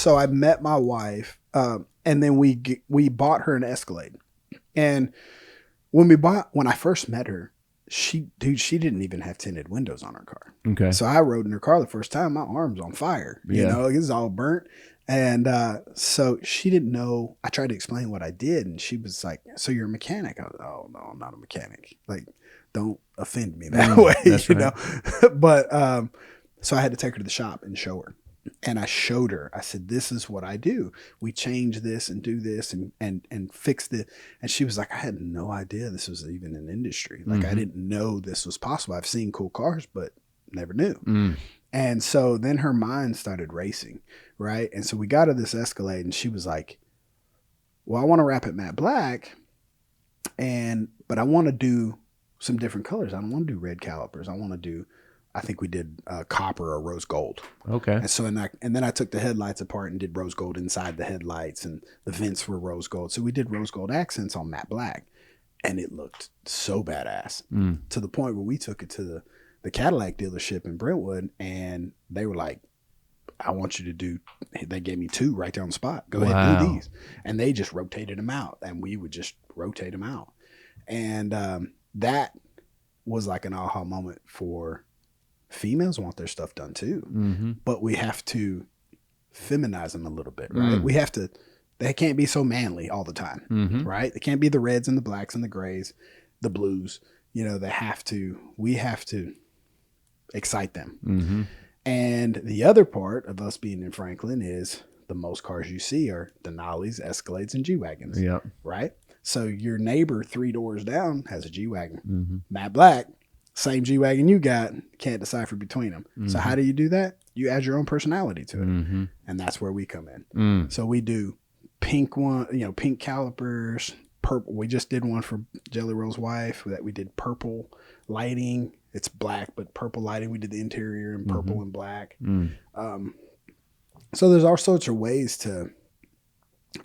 So I met my wife, and then we bought her an Escalade. And when I first met her, she didn't even have tinted windows on her car. Okay. So I rode in her car the first time, my arm's on fire. You know, it's all burnt. And so she didn't know. I tried to explain what I did, and she was like, "So you're a mechanic?" I was, "Oh no, I'm not a mechanic. Like, don't offend me that way." That's you right. know. But so I had to take her to the shop and show her. And I showed her. I said, "This is what I do. We change this and do this and fix it." And she was like, "I had no idea this was even an industry. Like, I didn't know this was possible. I've seen cool cars, but never knew." And so then her mind started racing, right? And so we got her this Escalade, and she was like, "Well, I want to wrap it matte black, but I want to do some different colors. I don't want to do red calipers. I want to do." I think we did copper or rose gold. Okay. And so, and then I took the headlights apart and did rose gold inside the headlights, and the vents were rose gold. So we did rose gold accents on matte black, and it looked so badass to the point where we took it to the Cadillac dealership in Brentwood, and they were like, "I want you to do," they gave me 2 right there on the spot. "Go ahead and do these." And they just rotated them out, and we would just rotate them out. And that was like an aha moment for females. Want their stuff done too, but we have to feminize them a little bit, right? We have to, they can't be so manly all the time, right? They can't be the reds and the blacks and the grays, the blues, you know, we have to excite them. And the other part of us being in Franklin is the most cars you see are Denali's, Escalades, and G-Wagons, right? So your neighbor 3 doors down has a G-Wagon, matte black, same G-Wagon you got, can't decipher between them. So how do you do that? You add your own personality to it. And that's where we come in. So we do pink calipers, purple. We just did one for Jelly Roll's wife that we did purple lighting. It's black, but purple lighting. We did the interior in purple and black. So there's all sorts of ways to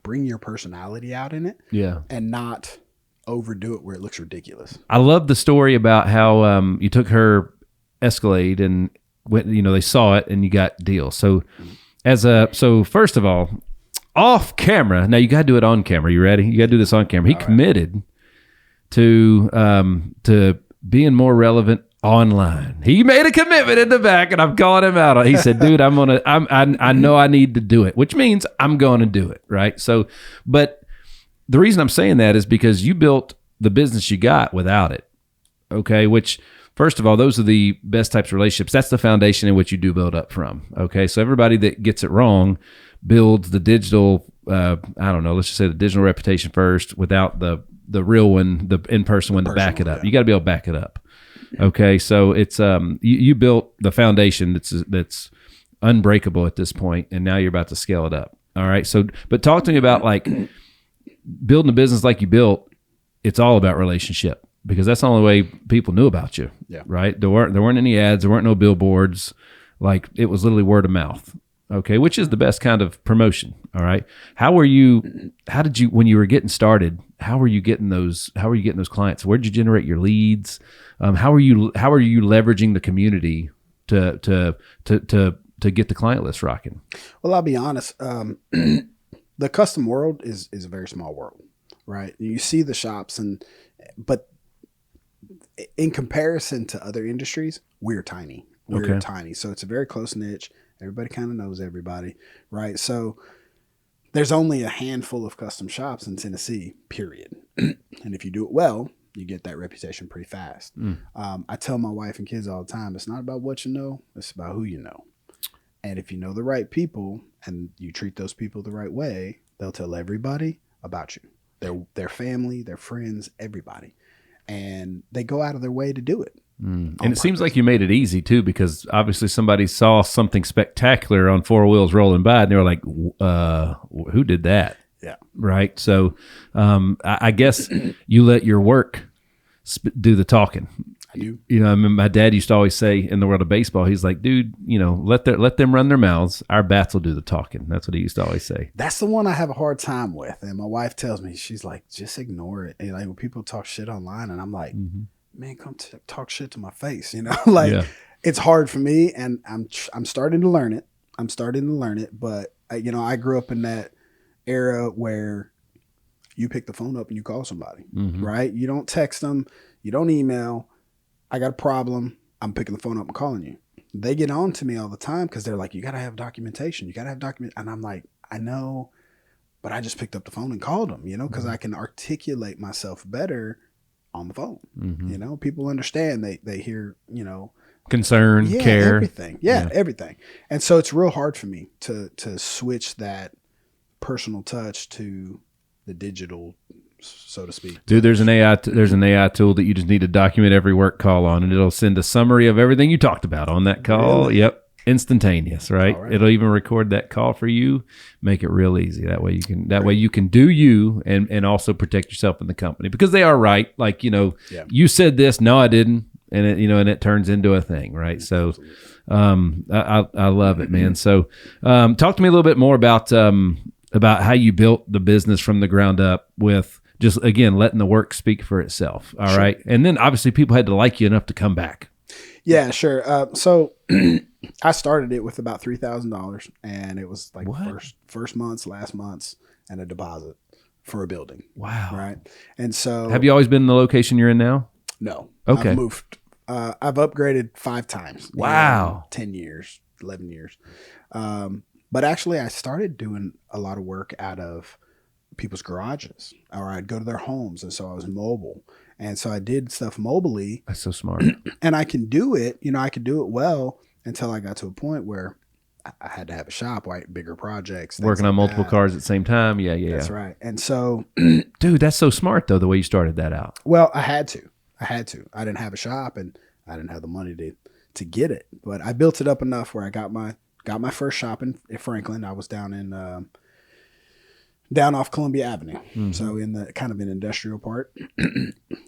bring your personality out in it. And not overdo it where it looks ridiculous. I love the story about how you took her Escalade and went, you know, they saw it and you got deals. So so first of all, off camera, now you got to do it on camera. You ready? You got to do this on camera. He committed to being more relevant online. He made a commitment in the back, and I'm calling him out. He said, "Dude, I know I need to do it," which means I'm going to do it. Right. So, but the reason I'm saying that is because you built the business you got without it. Okay. Which, first of all, those are the best types of relationships. That's the foundation in which you do build up from. Okay. So everybody that gets it wrong builds the digital, let's just say the digital reputation first without the real one, the in-person one to back it up. You got to be able to back it up. Okay. So it's, you built the foundation that's unbreakable at this point, and now you're about to scale it up. All right. So, but talk to me about like, building a business like you built. It's all about relationship, because that's the only way people knew about you. Right. There weren't any ads. There weren't no billboards. Like, it was literally word of mouth. Okay. Which is the best kind of promotion. All right. How did you, when you were getting started, how were you getting those clients? Where did you generate your leads? How are you leveraging the community to get the client list rocking? Well, I'll be honest. The custom world is a very small world, right? You see the shops, but in comparison to other industries, we're tiny. We're tiny. So it's a very close niche. Everybody kind of knows everybody, right? So there's only a handful of custom shops in Tennessee, period. And if you do it well, you get that reputation pretty fast. I tell my wife and kids all the time, it's not about what you know, it's about who you know. And if you know the right people and you treat those people the right way, they'll tell everybody about you. Their family, their friends, everybody. And they go out of their way to do it. And it seems like you made it easy too, because obviously somebody saw something spectacular on 4 wheels rolling by and they were like, who did that? Yeah. Right. So I guess you let your work do the talking. I do. You know, I mean, my dad used to always say in the world of baseball, he's like, dude, you know, let them run their mouths. Our bats will do the talking. That's what he used to always say. That's the one I have a hard time with. And my wife tells me, she's like, just ignore it. And like when people talk shit online, and I'm like, man, come talk shit to my face. You know, like it's hard for me, and I'm starting to learn it. But I grew up in that era where you pick the phone up and you call somebody, right? You don't text them, you don't email. I got a problem. I'm picking the phone up and calling you. They get on to me all the time because they're like, you got to have documentation. You got to have document. And I'm like, I know, but I just picked up the phone and called them, because I can articulate myself better on the phone. People understand. They hear, concern, care, everything. Yeah, everything. And so it's real hard for me to switch that personal touch to the digital, so to speak. Dude, there's an AI tool that you just need to document every work call on, and it'll send a summary of everything you talked about on that call. Really? Yep. Instantaneous, right? Right? It'll even record that call for you, make it real easy. That way you can do you and also protect yourself in the company, because they are right. Like, you said this, no, I didn't. And it turns into a thing, right? So, I love it, man. So, talk to me a little bit more about how you built the business from the ground up, with just, again, letting the work speak for itself. All Sure. right. And then obviously people had to like you enough to come back. Yeah, sure. So I started it with about $3,000, and it was like first month's, last month's, and a deposit for a building. Wow. Right. And so, Have you always been in the location you're in now? No. Okay. I've moved. I've upgraded 5 times. Wow. 10 years, 11 years. But actually, I started doing a lot of work out of people's garages, or I'd go to their homes. And so I was mobile. And so I did stuff mobily. That's so smart. And I can do it, I could do it well, until I got to a point where I had to have a shop, right? Bigger projects. Working on multiple cars at the same time. Yeah. That's right. And so, dude, that's so smart though, the way you started that out. well, I had to. I didn't have a shop, and I didn't have the money to get it. But I built it up enough where I got my first shop in Franklin. I was down in down off Columbia Avenue, so in the kind of an industrial part.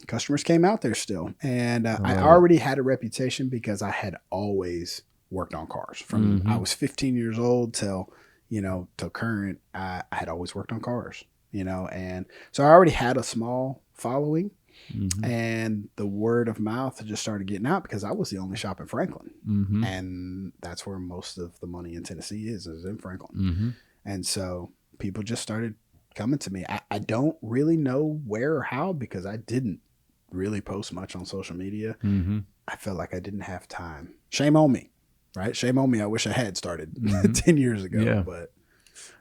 Customers came out there still, and I already had a reputation because I had always worked on cars from I was 15 years old till current. I had always worked on cars, and so I already had a small following. And the word of mouth just started getting out because I was the only shop in Franklin. And that's where most of the money in Tennessee is in Franklin. And so people just started coming to me. I don't really know where or how, because I didn't really post much on social media. I felt like I didn't have time. Shame on me, right? Shame on me. I wish I had started 10 years ago. Yeah.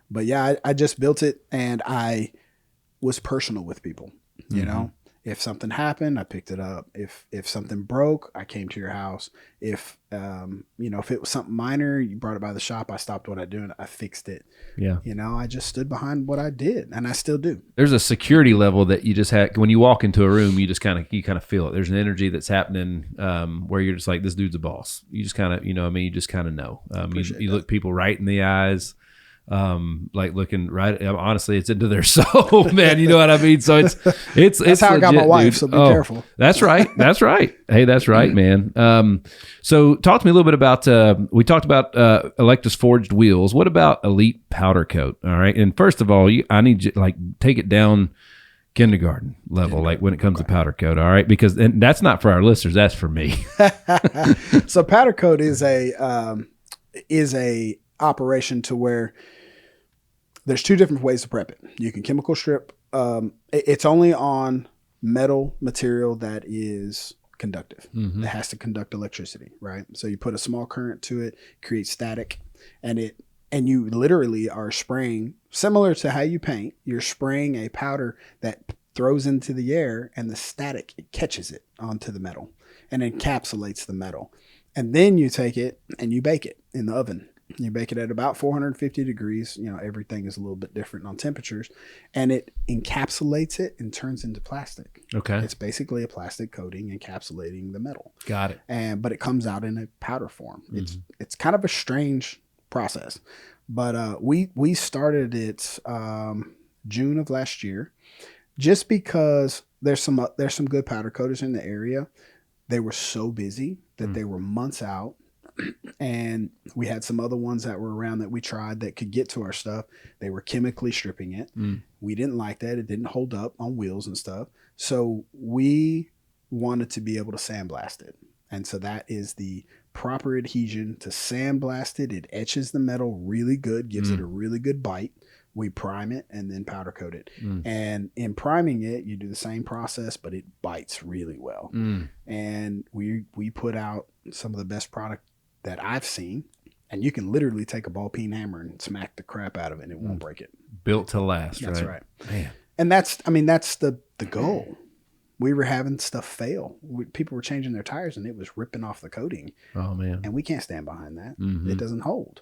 But yeah, I just built it, and I was personal with people, you know? If something happened, I picked it up. If something broke, I came to your house. If if it was something minor, you brought it by the shop, I stopped what I do and I fixed it. Yeah. I just stood behind what I did, and I still do. There's a security level that you just have when you walk into a room. You just kind of feel it. There's an energy that's happening where you're just like, this dude's a boss. You just kind of you just kind of know. You look people right in the eyes. Like looking right, honestly, it's into their soul, man. You know what I mean? So it's that's how legit, I got my wife. Dude. So be careful. That's right. Hey, that's right, man. So talk to me a little bit about. We talked about Electus forged wheels. What about Elite powder coat? All right. And first of all, I need you take it down kindergarten level, like when it comes to powder coat. All right, because and that's not for our listeners. That's for me. So powder coat is a operation to where there's 2 different ways to prep it. You can chemical strip. It's only on metal material that is conductive. It has to conduct electricity, right? So you put a small current to it, creates static, and you literally are spraying, similar to how you paint, you're spraying a powder that throws into the air, and the static, it catches it onto the metal and encapsulates the metal. And then you take it and you bake it in the oven. You bake it at about 450 degrees. Everything is a little bit different on temperatures, and it encapsulates it and turns into plastic. Okay. It's basically a plastic coating encapsulating the metal. Got it. But it comes out in a powder form. It's kind of a strange process, but we started it June of last year, just because there's some good powder coaters in the area. They were so busy that they were months out. And we had some other ones that were around that we tried that could get to our stuff. They were chemically stripping it. We didn't like that. It didn't hold up on wheels and stuff. So we wanted to be able to sandblast it. And so that is the proper adhesion to sandblast it. It etches the metal really good, gives it a really good bite. We prime it and then powder coat it. And in priming it, you do the same process, but it bites really well. And we put out some of the best product that I've seen. And you can literally take a ball peen hammer and smack the crap out of it and it won't break it. Built to last, That's right? Man. And that's the goal. We were having stuff fail. People were changing their tires and it was ripping off the coating. Oh, man. And we can't stand behind that. It doesn't hold.